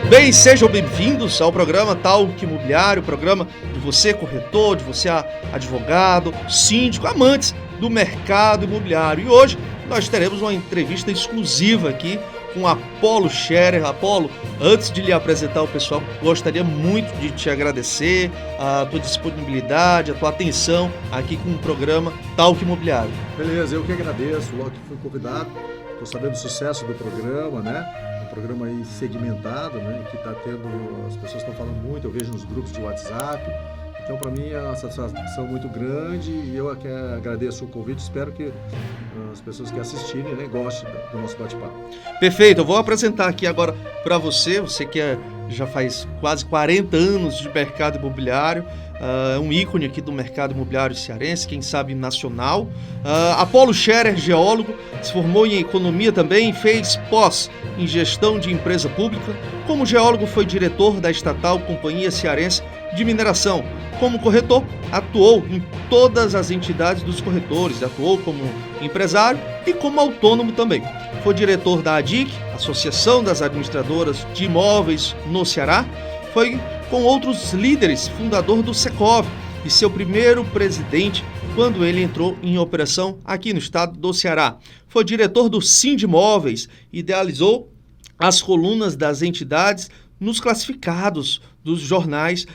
Bem, sejam bem-vindos ao programa Talk Imobiliário, programa de você corretor, de você advogado, síndico, amantes do mercado imobiliário. E hoje nós teremos uma entrevista exclusiva aqui com Apolo Scherer. Apolo, antes de lhe apresentar o pessoal, gostaria muito de te agradecer a tua disponibilidade, a tua atenção aqui com o programa Talk Imobiliário. Beleza, eu que agradeço, logo que fui convidado, estou sabendo do sucesso do programa, né? Programa aí segmentado, né, que está tendo, as pessoas estão falando muito, eu vejo nos grupos de WhatsApp, então para mim é uma satisfação muito grande e eu aqui agradeço o convite, espero que as pessoas que assistirem, né, gostem do nosso bate-papo. Perfeito, eu vou apresentar aqui agora para você que já faz quase 40 anos de mercado imobiliário, um ícone aqui do mercado imobiliário cearense, quem sabe nacional. Apolo Scherer, geólogo, se formou em economia também, fez pós em gestão de empresa pública. Como geólogo, foi diretor da estatal Companhia Cearense de Mineração. Como corretor, atuou em todas as entidades dos corretores, atuou como empresário e como autônomo também. Foi diretor da ADIC, Associação das Administradoras de Imóveis no Ceará. Foi, com outros líderes, fundador do Secov e seu primeiro presidente quando ele entrou em operação aqui no estado do Ceará. Foi diretor do Sindimóveis, idealizou as colunas das entidades nos classificados dos jornais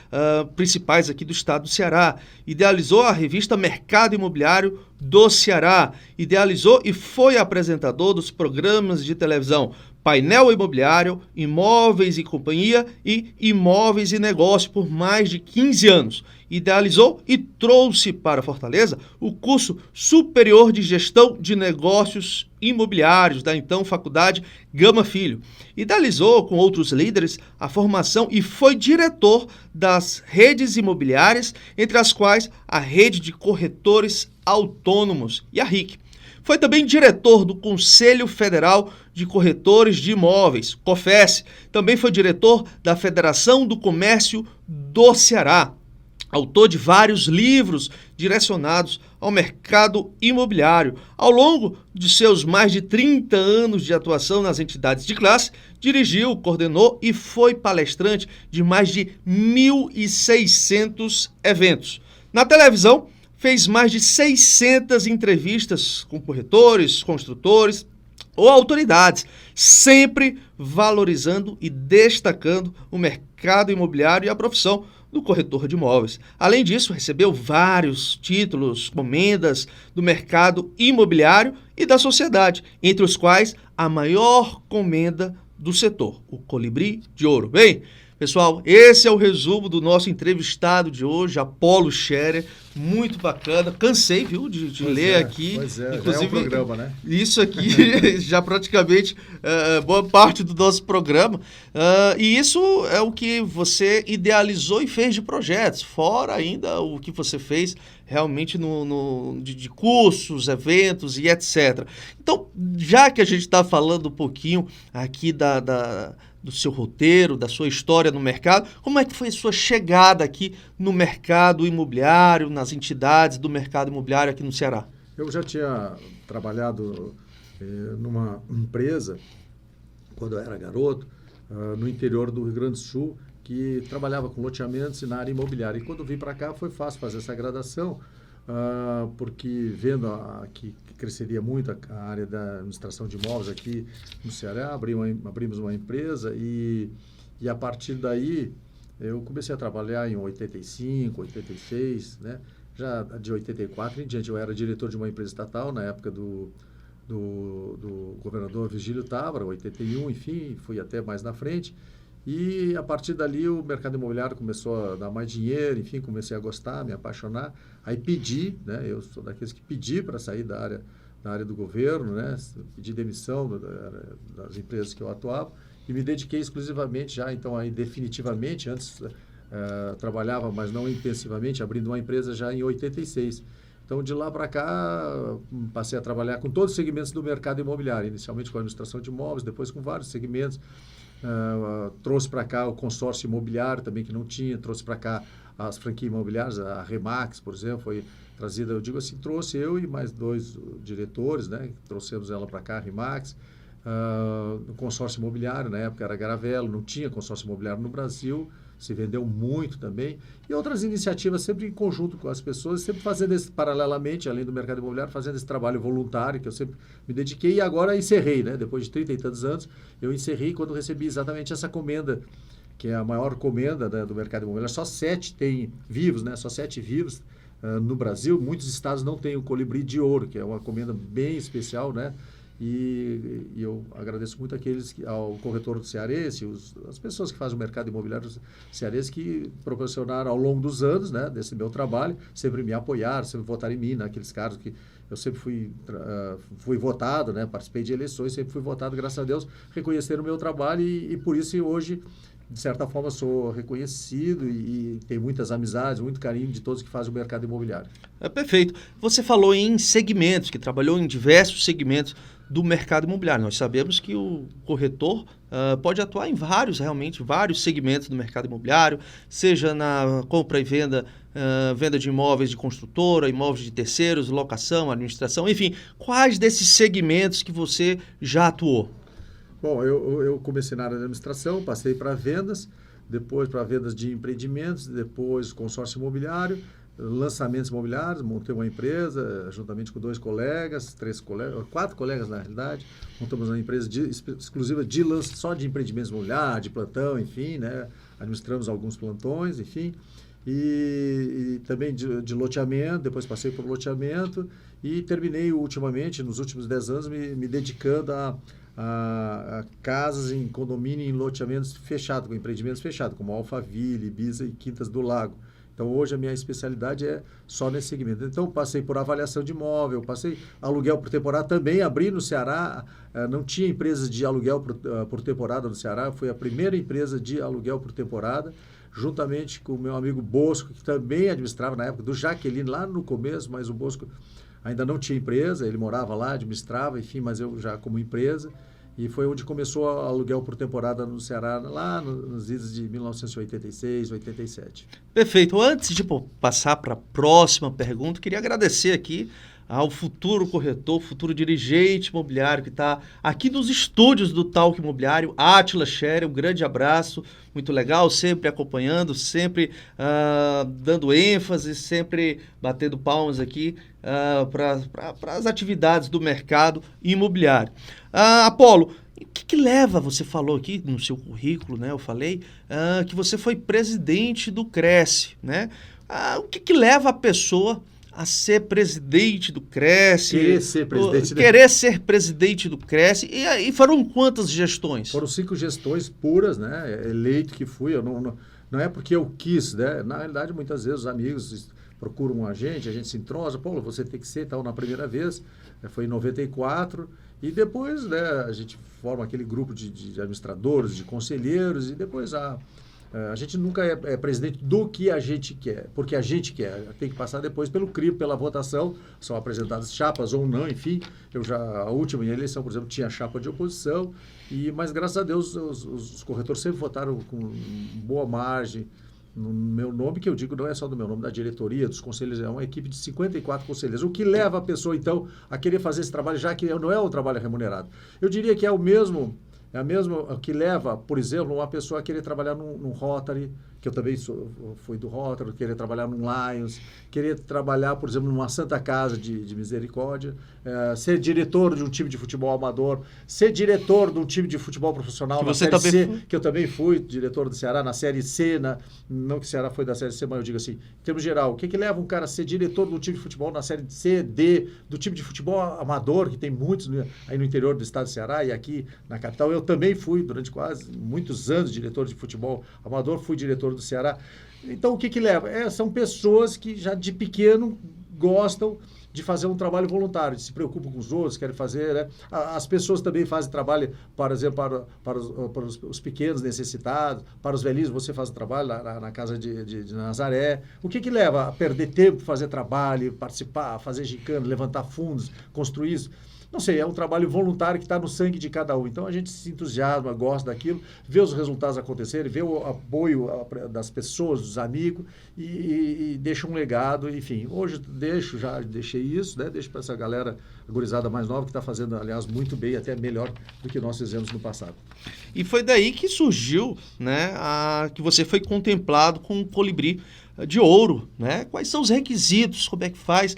principais aqui do estado do Ceará. Idealizou a revista Mercado Imobiliário do Ceará. Idealizou e foi apresentador dos programas de televisão Painel Imobiliário, Imóveis e Companhia e Imóveis e Negócio por mais de 15 anos. Idealizou e trouxe para Fortaleza o curso superior de gestão de negócios imobiliários da então Faculdade Gama Filho. Idealizou com outros líderes a formação e foi diretor das redes imobiliárias, entre as quais a Rede de Corretores Autônomos e a RIC. Foi também diretor do Conselho Federal de Corretores de Imóveis, COFES. Também foi diretor da Federação do Comércio do Ceará. Autor de vários livros direcionados ao mercado imobiliário. Ao longo de seus mais de 30 anos de atuação nas entidades de classe, dirigiu, coordenou e foi palestrante de mais de 1.600 eventos. Na televisão, fez mais de 600 entrevistas com corretores, construtores ou autoridades, sempre valorizando e destacando o mercado imobiliário e a profissão do corretor de imóveis. Além disso, recebeu vários títulos, comendas do mercado imobiliário e da sociedade, entre os quais a maior comenda do setor, o Colibri de Ouro. Bem, pessoal, esse é o resumo do nosso entrevistado de hoje, Apolo Scherer, muito bacana. Cansei, viu, de ler aqui. Pois é, inclusive, já é um programa, né? Isso aqui já praticamente boa parte do nosso programa. E isso é o que você idealizou e fez de projetos, fora ainda o que você fez realmente de cursos, eventos e etc. Então, já que a gente está falando um pouquinho aqui do seu roteiro, da sua história no mercado, como é que foi a sua chegada aqui no mercado imobiliário, nas entidades do mercado imobiliário aqui no Ceará? Eu já tinha trabalhado numa empresa, quando eu era garoto, no interior do Rio Grande do Sul, que trabalhava com loteamentos e na área imobiliária. E quando vim para cá foi fácil fazer essa graduação, porque vendo que cresceria muito a área da administração de imóveis aqui no Ceará, abrimos uma empresa e a partir daí eu comecei a trabalhar em 85, 86, né? Já de 84 em diante eu era diretor de uma empresa estatal na época do governador Virgílio Távora, 81, enfim, fui até mais na frente. E a partir dali o mercado imobiliário começou a dar mais dinheiro, enfim, comecei a gostar, me apaixonar. Aí pedi, né, eu sou daqueles que pedi para sair da área do governo, né, pedi demissão das empresas que eu atuava e me dediquei exclusivamente já, então aí definitivamente, antes trabalhava, mas não intensivamente, abrindo uma empresa já em 86. Então, de lá para cá, passei a trabalhar com todos os segmentos do mercado imobiliário, inicialmente com a administração de imóveis, depois com vários segmentos. Trouxe para cá o consórcio imobiliário também, que não tinha, trouxe para cá as franquias imobiliárias, a Remax, por exemplo, foi trazida, eu digo assim, trouxe eu e mais 2 diretores, né, trouxemos ela para cá, a Remax, no consórcio imobiliário, na época era Garavello, não tinha consórcio imobiliário no Brasil, se vendeu muito também, e outras iniciativas sempre em conjunto com as pessoas, sempre fazendo esse, paralelamente, além do mercado imobiliário, fazendo esse trabalho voluntário, que eu sempre me dediquei, e agora encerrei, né? Depois de 30 e tantos anos, eu encerrei quando recebi exatamente essa comenda, que é a maior comenda, né, do mercado imobiliário. Só 7 tem vivos, né? Só 7 vivos no Brasil. Muitos estados não têm o colibri de ouro, que é uma comenda bem especial, né? E eu agradeço muito ao corretor do cearense, as pessoas que fazem o mercado imobiliário cearense, que proporcionaram ao longo dos anos, né, desse meu trabalho, sempre me apoiaram, sempre votaram em mim, naqueles casos que eu sempre fui votado, né, participei de eleições, sempre fui votado, graças a Deus, reconheceram o meu trabalho e por isso hoje, de certa forma, sou reconhecido e tenho muitas amizades, muito carinho de todos que fazem o mercado imobiliário. Perfeito. Você falou em segmentos, que trabalhou em diversos segmentos do mercado imobiliário. Nós sabemos que o corretor pode atuar em vários segmentos do mercado imobiliário, seja na compra e venda, venda de imóveis de construtora, imóveis de terceiros, locação, administração, enfim. Quais desses segmentos que você já atuou? Bom, eu comecei na área de administração, passei para vendas, depois para vendas de empreendimentos, depois consórcio imobiliário, lançamentos imobiliários, montei uma empresa juntamente com 4 colegas na realidade, montamos uma empresa exclusiva só de empreendimentos imobiliários, de plantão, enfim, né? Administramos alguns plantões, enfim, e também de loteamento, depois passei por loteamento e terminei ultimamente, nos últimos 10 anos, me dedicando a casas em condomínio em loteamentos fechados, com empreendimentos fechados, como Alphaville, Ibiza e Quintas do Lago. Então, hoje a minha especialidade é só nesse segmento. Então, passei por avaliação de imóvel, passei aluguel por temporada, também abri no Ceará, não tinha empresas de aluguel por temporada no Ceará, foi a primeira empresa de aluguel por temporada, juntamente com o meu amigo Bosco, que também administrava na época do Jaqueline, lá no começo, mas o Bosco ainda não tinha empresa, ele morava lá, administrava, enfim, mas eu já como empresa. E foi onde começou o aluguel por temporada no Ceará, lá nos idos de 1986, 87. Perfeito. Antes de passar para a próxima pergunta, queria agradecer aqui ao futuro corretor, futuro dirigente imobiliário que está aqui nos estúdios do Talk Imobiliário, Átila Scherer. Um grande abraço, muito legal, sempre acompanhando, sempre dando ênfase, sempre batendo palmas aqui para as atividades do mercado imobiliário. Apolo, o que leva, você falou aqui no seu currículo, né? Eu falei que você foi presidente do Cresce, né? O que leva a pessoa a ser presidente do Cresce? Querer ser presidente do Cresce. E foram quantas gestões? Foram 5 gestões puras, né? Eleito que fui. Eu não é porque eu quis, né? Na realidade, muitas vezes os amigos procuram a gente se entrosa. Paulo, você tem que ser tal na primeira vez. Foi em 94. E depois, né, a gente forma aquele grupo de administradores, de conselheiros, e depois a gente nunca é presidente do que a gente quer, porque a gente quer. Tem que passar depois pelo crivo, pela votação, são apresentadas chapas ou não, enfim. A última eleição, por exemplo, tinha chapa de oposição, mas graças a Deus os corretores sempre votaram com boa margem no meu nome, que eu digo não é só do meu nome, da diretoria, dos conselheiros, é uma equipe de 54 conselheiros. O que leva a pessoa, então, a querer fazer esse trabalho, já que não é um trabalho remunerado? Eu diria que é a mesma que leva, por exemplo, uma pessoa a querer trabalhar num Rotary, que eu também fui do Rotary, querer trabalhar num Lions, querer trabalhar, por exemplo, numa Santa Casa de Misericórdia, ser diretor de um time de futebol amador, ser diretor de um time de futebol profissional na Série C, que eu também fui diretor do Ceará na Série C, não que o Ceará foi da Série C, mas eu digo assim, em termos geral, o que leva um cara a ser diretor de um time de futebol na Série C, D, do time de futebol amador, que tem muitos aí no interior do estado do Ceará e aqui na capital? Eu também fui, durante quase muitos anos, diretor de futebol amador, fui diretor do Ceará. Então, o que leva? São pessoas que já de pequeno gostam de fazer um trabalho voluntário, se preocupam com os outros, querem fazer, né? As pessoas também fazem trabalho, por exemplo, para os pequenos necessitados, para os velhinhos, você faz o trabalho na casa de Nazaré. O que leva a perder tempo, fazer trabalho, participar, fazer gincana, levantar fundos, construir isso? não sei, é um trabalho voluntário que está no sangue de cada um. Então a gente se entusiasma, gosta daquilo, vê os resultados acontecerem, vê o apoio das pessoas, dos amigos e deixa um legado. Enfim, hoje já deixei isso, né? Deixo para essa galera gurizada mais nova que está fazendo, aliás, muito bem, até melhor do que nós fizemos no passado. E foi daí que surgiu, né, que você foi contemplado com o Colibri de Ouro, né? Quais são os requisitos, como é que faz,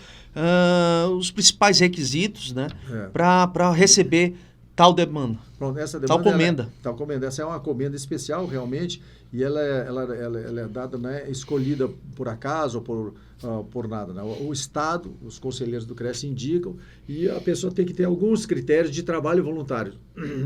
os principais requisitos, né, para receber tal demanda? Pronto, essa demanda, tal comenda. Essa é uma comenda especial, realmente, e ela é dada, né, escolhida por acaso ou por nada. Né? O Estado, os conselheiros do CRES indicam, e a pessoa tem que ter alguns critérios de trabalho voluntário.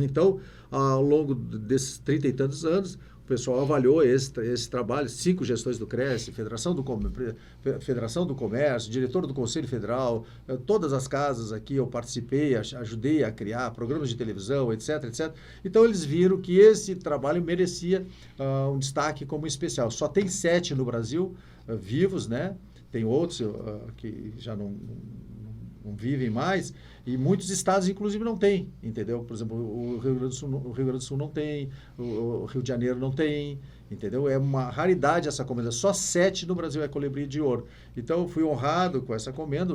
Então, ao longo desses 30 e tantos anos, o pessoal avaliou esse trabalho, 5 gestões do CRES, Federação do Comércio, diretor do Conselho Federal, todas as casas aqui eu participei, ajudei a criar programas de televisão, etc, etc. Então, eles viram que esse trabalho merecia um destaque como especial. Só tem 7 no Brasil vivos, né? Tem outros que já não vivem mais, e muitos estados, inclusive, não têm, entendeu? Por exemplo, o Rio Grande do Sul não tem, o Rio de Janeiro não tem, entendeu? É uma raridade essa comenda. Só 7 no Brasil é Colibri de Ouro. Então, eu fui honrado com essa comenda.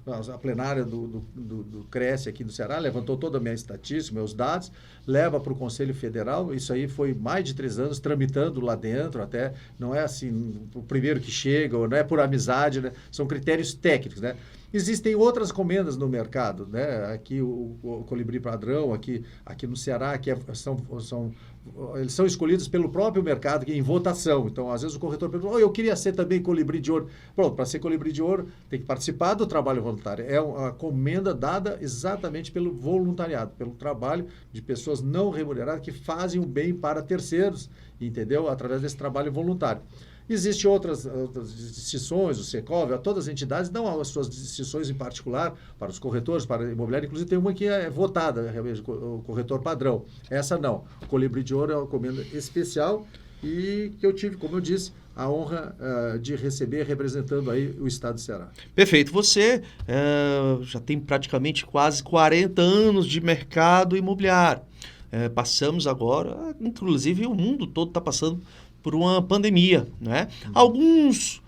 A plenária do CRES aqui do Ceará levantou toda a minha estatística, meus dados, leva para o Conselho Federal. Isso aí foi mais de 3 anos tramitando lá dentro, até não é assim, o primeiro que chega, ou não é por amizade, né? São critérios técnicos, né? Existem outras comendas no mercado, né? Aqui o Colibri Padrão, aqui no Ceará, que eles são escolhidos pelo próprio mercado, em votação. Então, às vezes o corretor pergunta, eu queria ser também Colibri de Ouro. Pronto, para ser Colibri de Ouro, tem que participar do trabalho voluntário. É uma comenda dada exatamente pelo voluntariado, pelo trabalho de pessoas não remuneradas que fazem o bem para terceiros, entendeu? Através desse trabalho voluntário. Existem outras distinções, o Secov, todas as entidades dão as suas distinções em particular para os corretores, para a imobiliária. Inclusive tem uma que é votada, o corretor padrão. Essa não. O Colibri de Ouro é uma comenda especial e que eu tive, como eu disse, a honra de receber representando aí o Estado do Ceará. Perfeito. Você já tem praticamente quase 40 anos de mercado imobiliário. Passamos agora, inclusive o mundo todo está passando por uma pandemia, né? Alguns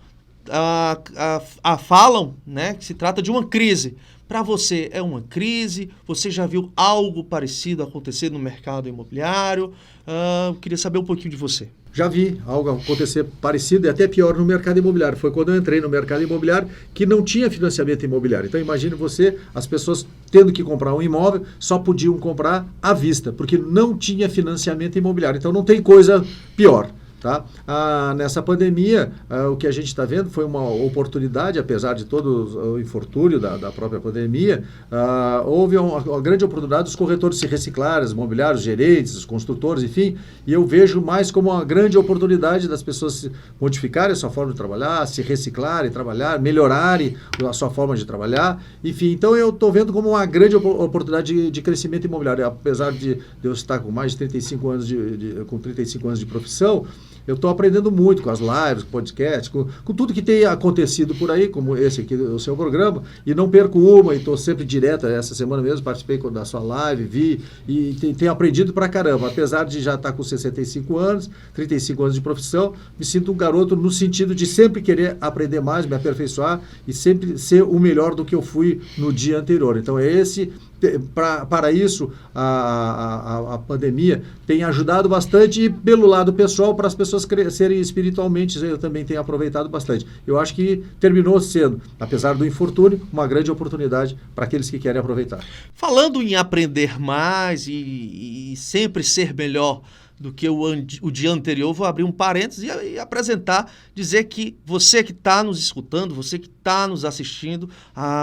falam, né, que se trata de uma crise. Para você, é uma crise? Você já viu algo parecido acontecer no mercado imobiliário? Eu queria saber um pouquinho de você. Já vi algo acontecer parecido e até pior no mercado imobiliário. Foi quando eu entrei no mercado imobiliário que não tinha financiamento imobiliário. Então, imagine você, as pessoas tendo que comprar um imóvel, só podiam comprar à vista, porque não tinha financiamento imobiliário. Então, não tem coisa pior. Tá? Nessa pandemia, o que a gente está vendo foi uma oportunidade, apesar de todo o infortúnio da própria pandemia, houve uma grande oportunidade dos corretores se reciclarem, os imobiliários, os gerentes, os construtores, enfim, e eu vejo mais como uma grande oportunidade das pessoas modificarem a sua forma de trabalhar, se reciclarem, trabalhar, melhorarem a sua forma de trabalhar, enfim, então eu estou vendo como uma grande oportunidade de crescimento imobiliário, apesar de eu estar com mais de 35 anos com 35 anos de profissão. Eu estou aprendendo muito com as lives, com podcasts, com tudo que tem acontecido por aí, como esse aqui, o seu programa, e não perco uma, e estou sempre direto. Essa semana mesmo participei da sua live, vi, e tenho aprendido pra caramba. Apesar de já estar com 65 anos, 35 anos de profissão, me sinto um garoto no sentido de sempre querer aprender mais, me aperfeiçoar, e sempre ser o melhor do que eu fui no dia anterior. Então, para isso, a pandemia tem ajudado bastante, e pelo lado pessoal, para as pessoas crescerem espiritualmente, eu também tenho aproveitado bastante. Eu acho que terminou sendo, apesar do infortúnio, uma grande oportunidade para aqueles que querem aproveitar. Falando em aprender mais e sempre ser melhor do que o dia anterior, vou abrir um parênteses e apresentar, dizer que você que está nos escutando, você que está nos assistindo,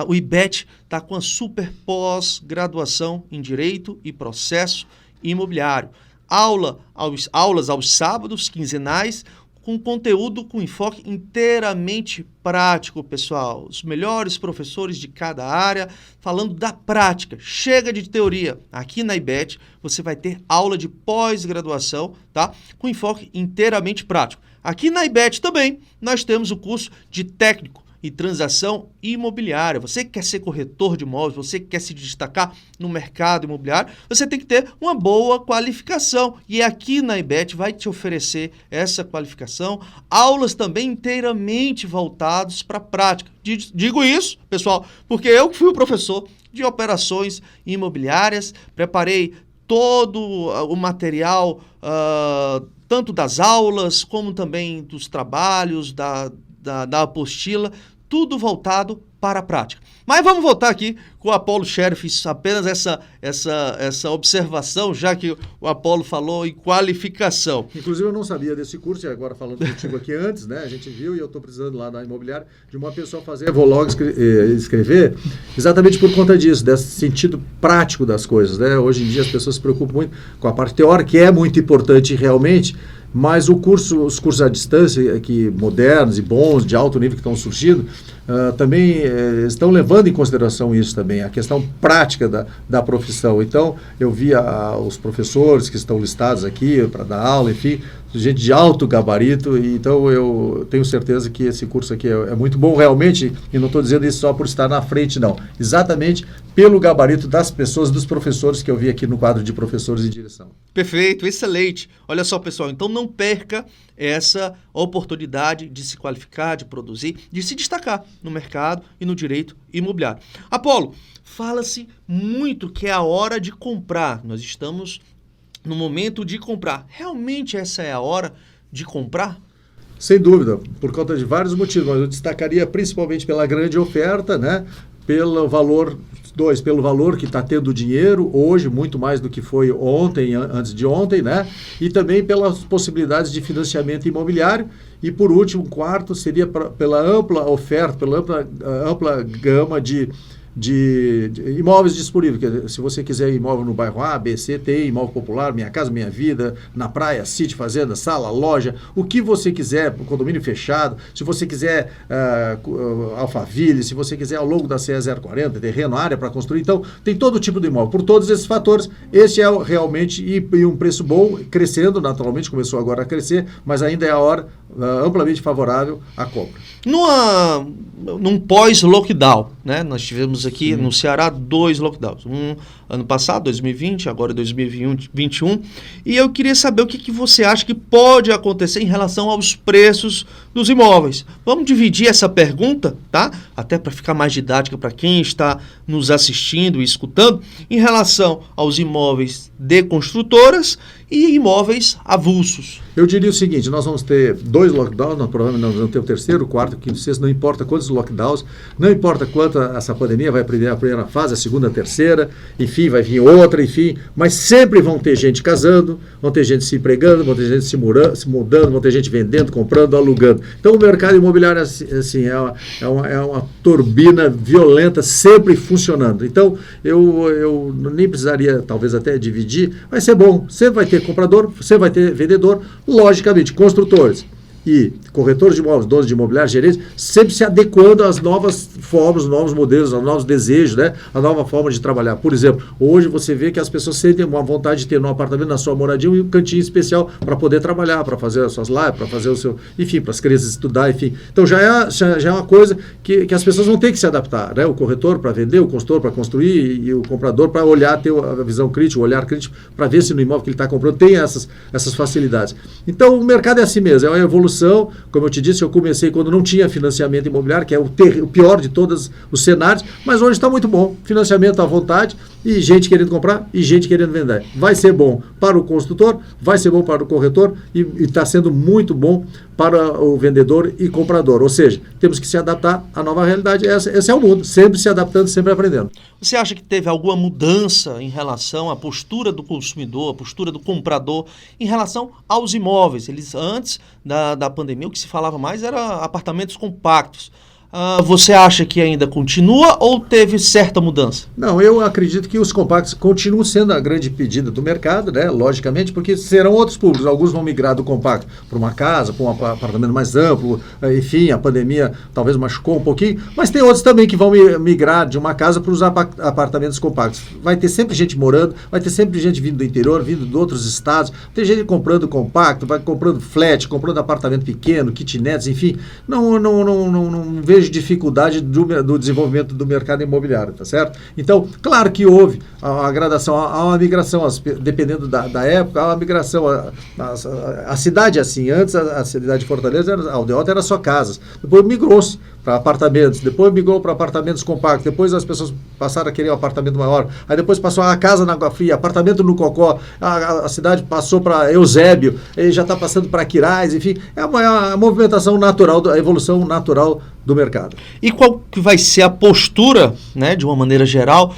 o IBET está com a super pós-graduação em Direito e Processo Imobiliário. Aulas aos sábados, quinzenais, com conteúdo com enfoque inteiramente prático, pessoal. Os melhores professores de cada área falando da prática. Chega de teoria. Aqui na IBET você vai ter aula de pós-graduação, tá? Com enfoque inteiramente prático. Aqui na IBET também nós temos o curso de técnico e transação imobiliária. Você que quer ser corretor de imóveis, você que quer se destacar no mercado imobiliário, você tem que ter uma boa qualificação. E aqui na IBET vai te oferecer essa qualificação, aulas também inteiramente voltadas para a prática. Digo isso, pessoal, porque eu fui o professor de operações imobiliárias, preparei todo o material, tanto das aulas, como também dos trabalhos, da apostila, tudo voltado para a prática. Mas vamos voltar aqui com o Apolo Sheriff, fiz apenas essa observação, já que o Apolo falou em qualificação. Inclusive, eu não sabia desse curso, e agora falando contigo aqui antes, né? A gente viu, e eu estou precisando lá na imobiliária, de uma pessoa fazer Evolog escrever, exatamente por conta disso, desse sentido prático das coisas, né? Hoje em dia as pessoas se preocupam muito com a parte teórica, que é muito importante realmente, mas os cursos à distância, que modernos e bons, de alto nível que estão surgindo, também estão levando em consideração isso também, a questão prática da profissão. Então, eu vi os professores que estão listados aqui para dar aula, enfim, gente de alto gabarito, e então eu tenho certeza que esse curso aqui é muito bom realmente, e não estou dizendo isso só por estar na frente, não. Exatamente pelo gabarito das pessoas, dos professores que eu vi aqui no quadro de professores em direção. Perfeito, excelente. Olha só, pessoal, então não perca essa oportunidade de se qualificar, de produzir, de se destacar no mercado e no direito imobiliário. Apolo, fala-se muito que é a hora de comprar. Nós estamos no momento de comprar. Realmente essa é a hora de comprar? Sem dúvida, por conta de vários motivos, mas eu destacaria principalmente pela grande oferta, né? Pelo valor que está tendo o dinheiro hoje, muito mais do que foi ontem, antes de ontem, né? E também pelas possibilidades de financiamento imobiliário. E por último, quarto, seria pela ampla oferta, pela ampla gama de imóveis disponíveis. Se você quiser imóvel no bairro A, B, C, tem imóvel popular, Minha Casa Minha Vida, na praia, sítio, fazenda, sala, loja, o que você quiser, condomínio fechado, se você quiser Alphaville, se você quiser ao longo da CE 040, terreno, área para construir, então tem todo tipo de imóvel. Por todos esses fatores, esse é realmente, e um preço bom, crescendo naturalmente, começou agora a crescer, mas ainda é a hora amplamente favorável à compra. Num pós-lockdown, né? Nós tivemos aqui no Ceará 2 lockdowns. Um ano passado, 2020, agora 2021. E eu queria saber o que você acha que pode acontecer em relação aos preços dos imóveis. Vamos dividir essa pergunta, tá? Até para ficar mais didática para quem está nos assistindo e escutando, em relação aos imóveis de construtoras e imóveis avulsos. Eu diria o seguinte, nós vamos ter 2 lockdowns, provavelmente nós vamos ter o terceiro, o quarto, o quinto, o sexto, não importa quantos lockdowns, não importa quanto essa pandemia vai aprender a primeira fase, a segunda, a terceira, enfim, vai vir outra, enfim, mas sempre vão ter gente casando, vão ter gente se empregando, vão ter gente se mudando, vão ter gente vendendo, comprando, alugando. Então o mercado imobiliário assim, é uma turbina violenta, sempre funcionando. Então eu nem precisaria talvez até dividir, vai ser bom, sempre vai ter comprador, sempre vai ter vendedor, logicamente, construtores e corretores de imóveis, donos de imobiliário, gerentes, sempre se adequando às novas formas, novos modelos, aos novos desejos, né? A nova forma de trabalhar. Por exemplo, hoje você vê que as pessoas sentem uma vontade de ter no apartamento, na sua moradia, um cantinho especial para poder trabalhar, para fazer as suas lives, para fazer o seu, enfim, para as crianças estudar, enfim. Então já é uma coisa que as pessoas vão ter que se adaptar, né? O corretor para vender, o consultor para construir e o comprador para olhar, ter a visão crítica, o olhar crítico para ver se no imóvel que ele está comprando tem essas facilidades. Então o mercado é assim mesmo, é uma evolução. Como eu te disse, eu comecei quando não tinha financiamento imobiliário, que é o pior de todos os cenários, mas hoje está muito bom. Financiamento à vontade e gente querendo comprar e gente querendo vender. Vai ser bom para o construtor, vai ser bom para o corretor e está sendo muito bom para o vendedor e comprador. Ou seja, temos que se adaptar à nova realidade. Esse é o mundo, sempre se adaptando, sempre aprendendo. Você acha que teve alguma mudança em relação à postura do consumidor, a postura do comprador em relação aos imóveis? Eles antes da pandemia, o que se falava mais era apartamentos compactos. Você acha que ainda continua ou teve certa mudança? Não, eu acredito que os compactos continuam sendo a grande pedida do mercado, né? Logicamente, porque serão outros públicos. Alguns vão migrar do compacto para uma casa, para um apartamento mais amplo, enfim, a pandemia talvez machucou um pouquinho, mas tem outros também que vão migrar de uma casa para os apartamentos compactos. Vai ter sempre gente morando, vai ter sempre gente vindo do interior, vindo de outros estados, tem gente comprando compacto, vai comprando flat, comprando apartamento pequeno, kitnets, enfim. Não vejo vejo dificuldade do desenvolvimento do mercado imobiliário, tá certo? Então, claro que houve a gradação, há uma migração, dependendo da época, há uma migração. A cidade, assim, antes a cidade de Fortaleza, a aldeota era só casas, depois migrou-se para apartamentos, depois migrou para apartamentos compactos, depois as pessoas passaram a querer um apartamento maior, aí depois passou a casa na Água Fria, apartamento no Cocó, a cidade passou para Eusébio, e já está passando para Quirais, enfim, é uma movimentação natural, a evolução natural do mercado. E qual que vai ser a postura, né, de uma maneira geral,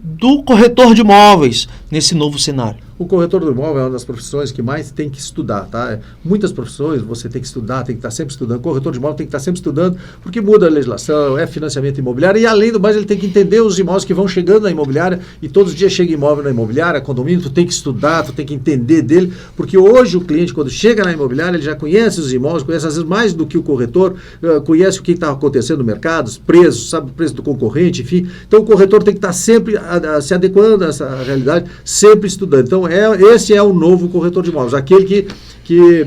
do corretor de imóveis nesse novo cenário? O corretor do imóvel é uma das profissões que mais tem que estudar, tá? Muitas profissões você tem que estudar, tem que estar sempre estudando. O corretor de imóvel tem que estar sempre estudando, porque muda a legislação, é financiamento imobiliário, e além do mais ele tem que entender os imóveis que vão chegando na imobiliária, e todos os dias chega imóvel na imobiliária, condomínio, tu tem que estudar, tu tem que entender dele, porque hoje o cliente, quando chega na imobiliária, ele já conhece os imóveis, conhece às vezes mais do que o corretor, conhece o que está acontecendo no mercado, os preços, sabe o preço do concorrente, enfim. Então o corretor tem que estar sempre se adequando a essa realidade, sempre estudando. Então esse é o novo corretor de imóveis, aquele que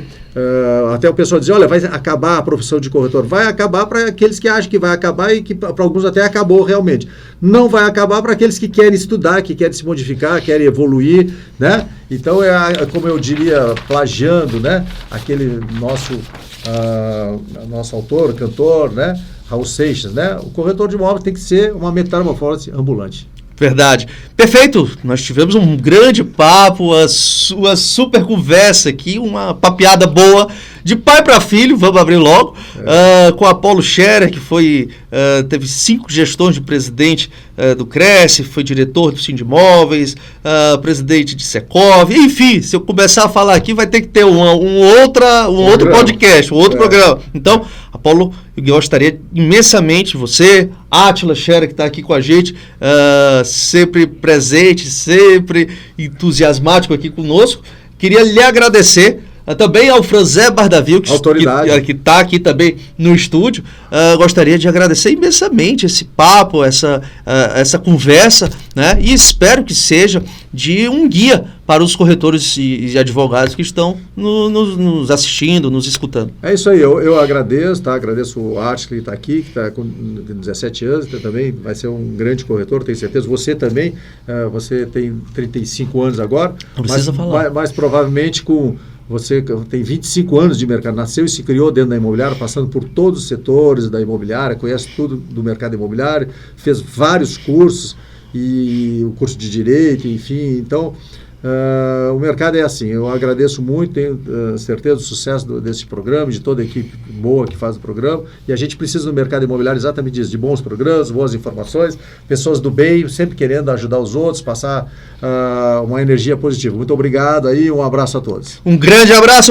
até o pessoal diz, olha, vai acabar a profissão de corretor. Vai acabar para aqueles que acham que vai acabar e que para alguns até acabou realmente. Não vai acabar para aqueles que querem estudar, que querem se modificar, querem evoluir, né? Então, como eu diria, plagiando, né? Aquele nosso autor, cantor, né? Raul Seixas, né? O corretor de imóveis tem que ser uma metamorfose ambulante. Verdade. Perfeito. Nós tivemos um grande papo, uma super conversa aqui, uma papeada boa de pai para filho, vamos abrir logo, com a Apolo Scherer, que teve 5 gestões de presidente do Cresce, foi diretor do Sindimóveis, presidente de Secov, enfim, se eu começar a falar aqui vai ter que ter um outro podcast, um outro programa. Então, Apolo, eu gostaria imensamente, você, Átila Scherer, que está aqui com a gente, sempre presente, sempre entusiasmático aqui conosco, queria lhe agradecer. Também ao Franzé Bardavil, que está aqui também no estúdio. Gostaria de agradecer imensamente esse papo, essa conversa, né? E espero que seja de um guia para os corretores e advogados que estão nos assistindo, nos escutando. É isso aí, eu agradeço, tá? Agradeço o Átila que está aqui, que está com 17 anos, também vai ser um grande corretor, tenho certeza. Você também, você tem 35 anos agora. Não precisa falar. Mas provavelmente você tem 25 anos de mercado, nasceu e se criou dentro da imobiliária, passando por todos os setores da imobiliária, conhece tudo do mercado imobiliário, fez vários cursos, e o curso de Direito, enfim. Então, o mercado é assim. Eu agradeço muito, tenho certeza do sucesso desse programa, de toda a equipe boa que faz o programa, e a gente precisa no mercado imobiliário exatamente disso, de bons programas, boas informações, pessoas do bem, sempre querendo ajudar os outros, passar uma energia positiva. Muito obrigado aí, um abraço a todos. Um grande abraço.